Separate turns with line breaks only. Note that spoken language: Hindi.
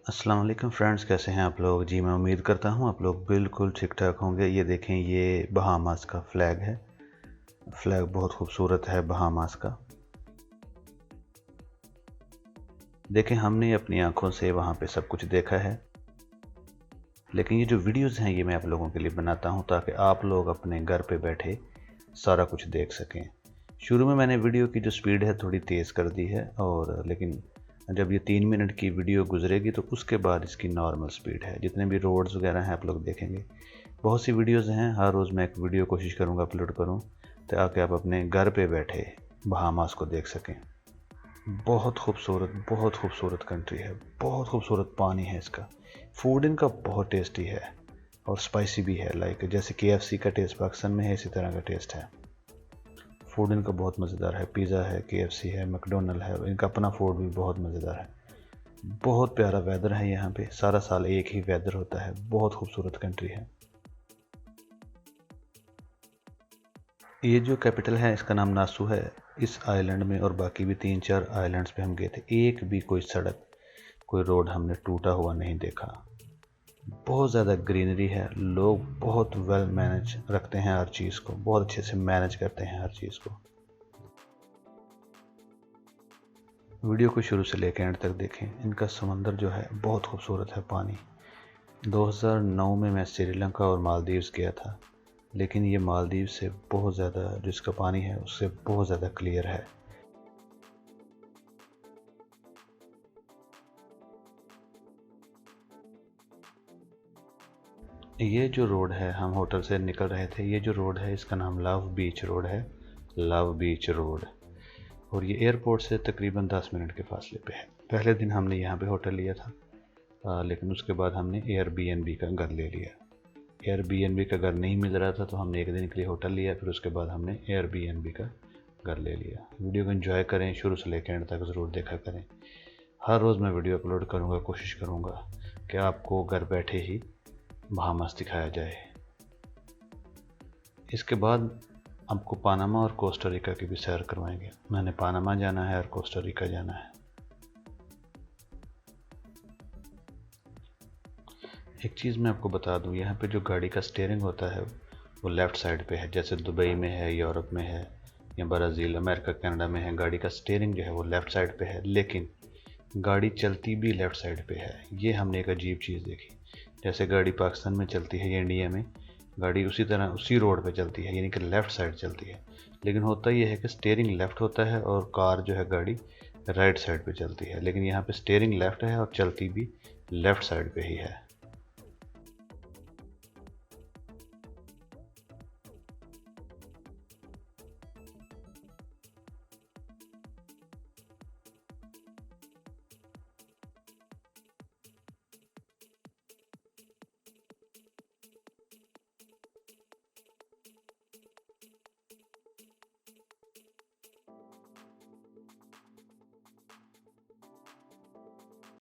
अस्सलाम वालेकुम फ्रेंड्स, कैसे हैं आप लोग। जी मैं उम्मीद करता हूं आप लोग बिल्कुल ठीक ठाक होंगे। ये देखें, ये बहामास का फ्लैग है। फ्लैग बहुत खूबसूरत है बहामास का। देखें, हमने अपनी आंखों से वहां पे सब कुछ देखा है, लेकिन ये जो वीडियोस हैं ये मैं आप लोगों के लिए बनाता हूं ताकि आप लोग अपने घर पे बैठे सारा कुछ देख सकें। शुरू में मैंने वीडियो की जो स्पीड है थोड़ी तेज़ कर दी है, और लेकिन जब ये 3 मिनट की वीडियो गुजरेगी तो उसके बाद इसकी नॉर्मल स्पीड है। जितने भी रोड्स वगैरह हैं आप लोग देखेंगे। बहुत सी वीडियोज़ हैं, हर रोज़ मैं एक वीडियो कोशिश करूँगा अपलोड करूँ ताकि आप अपने घर पे बैठे बहामास को देख सकें। बहुत खूबसूरत कंट्री है, बहुत खूबसूरत पानी है इसका। फूड इनका बहुत टेस्टी है और स्पाइसी भी है, लाइक जैसे KFC का टेस्ट पाकिस्तान में है, इसी तरह का टेस्ट है। फूड इनका बहुत मज़ेदार है, पिज़्ज़ा है, KFC है, मैकडोनल्ड है, इनका अपना फूड भी बहुत मज़ेदार है। बहुत प्यारा वेदर है यहाँ पे, सारा साल एक ही वेदर होता है। बहुत खूबसूरत कंट्री है। ये जो कैपिटल है इसका नाम नासू है। इस आइलैंड में और बाकी भी 3-4 आइलैंड्स पे हम गए थे, एक भी कोई सड़क, कोई रोड हमने टूटा हुआ नहीं देखा। बहुत ज़्यादा ग्रीनरी है, लोग बहुत वेल मैनेज रखते हैं हर चीज़ को, बहुत अच्छे से मैनेज करते हैं हर चीज़ को। वीडियो को शुरू से लेकर एंड तक देखें। इनका समंदर जो है बहुत खूबसूरत है, पानी। 2009 में मैं श्रीलंका और मालदीव्स गया था, लेकिन ये मालदीव से बहुत ज़्यादा, जो इसका पानी है उससे बहुत ज़्यादा क्लियर है। ये जो रोड है, हम होटल से निकल रहे थे, ये जो रोड है इसका नाम लव बीच रोड है, लव बीच रोड। और ये एयरपोर्ट से तकरीबन 10 मिनट के फासले पे है। पहले दिन हमने यहाँ पे होटल लिया था, लेकिन उसके बाद हमने एयरबीएनबी का घर ले लिया। एयरबीएनबी का घर नहीं मिल रहा था तो हमने एक दिन के लिए होटल लिया, फिर उसके बाद हमने एयरबीएनबी का घर ले लिया। वीडियो को एंजॉय करें, शुरू से लेकर एंड तक ज़रूर देखा करें। हर रोज़ मैं वीडियो अपलोड करूँगा, कोशिश करूँगा कि आपको घर बैठे ही बहामास दिखाया जाए। इसके बाद आपको पानामा और कोस्टा रिका की भी सैर करवाएंगे। मैंने पानामा जाना है और कोस्टा रिका जाना है। एक चीज़ मैं आपको बता दूं, यहाँ पे जो गाड़ी का स्टीयरिंग होता है वो लेफ़्ट साइड पे है। जैसे दुबई में है, यूरोप में है, या ब्राज़ील, अमेरिका, कनाडा में है, गाड़ी का स्टीयरिंग जो है वो लेफ़्ट साइड पे है, लेकिन गाड़ी चलती भी लेफ़्ट साइड पे है। ये हमने एक अजीब चीज़ देखी। जैसे गाड़ी पाकिस्तान में चलती है या इंडिया में, गाड़ी उसी तरह उसी रोड पे चलती है, यानी कि लेफ़्ट साइड चलती है। लेकिन होता यह है कि स्टीयरिंग लेफ़्ट होता है और कार जो है गाड़ी राइट साइड पे चलती है, लेकिन यहाँ पे स्टीयरिंग लेफ़्ट है और चलती भी लेफ़्ट साइड पे ही है।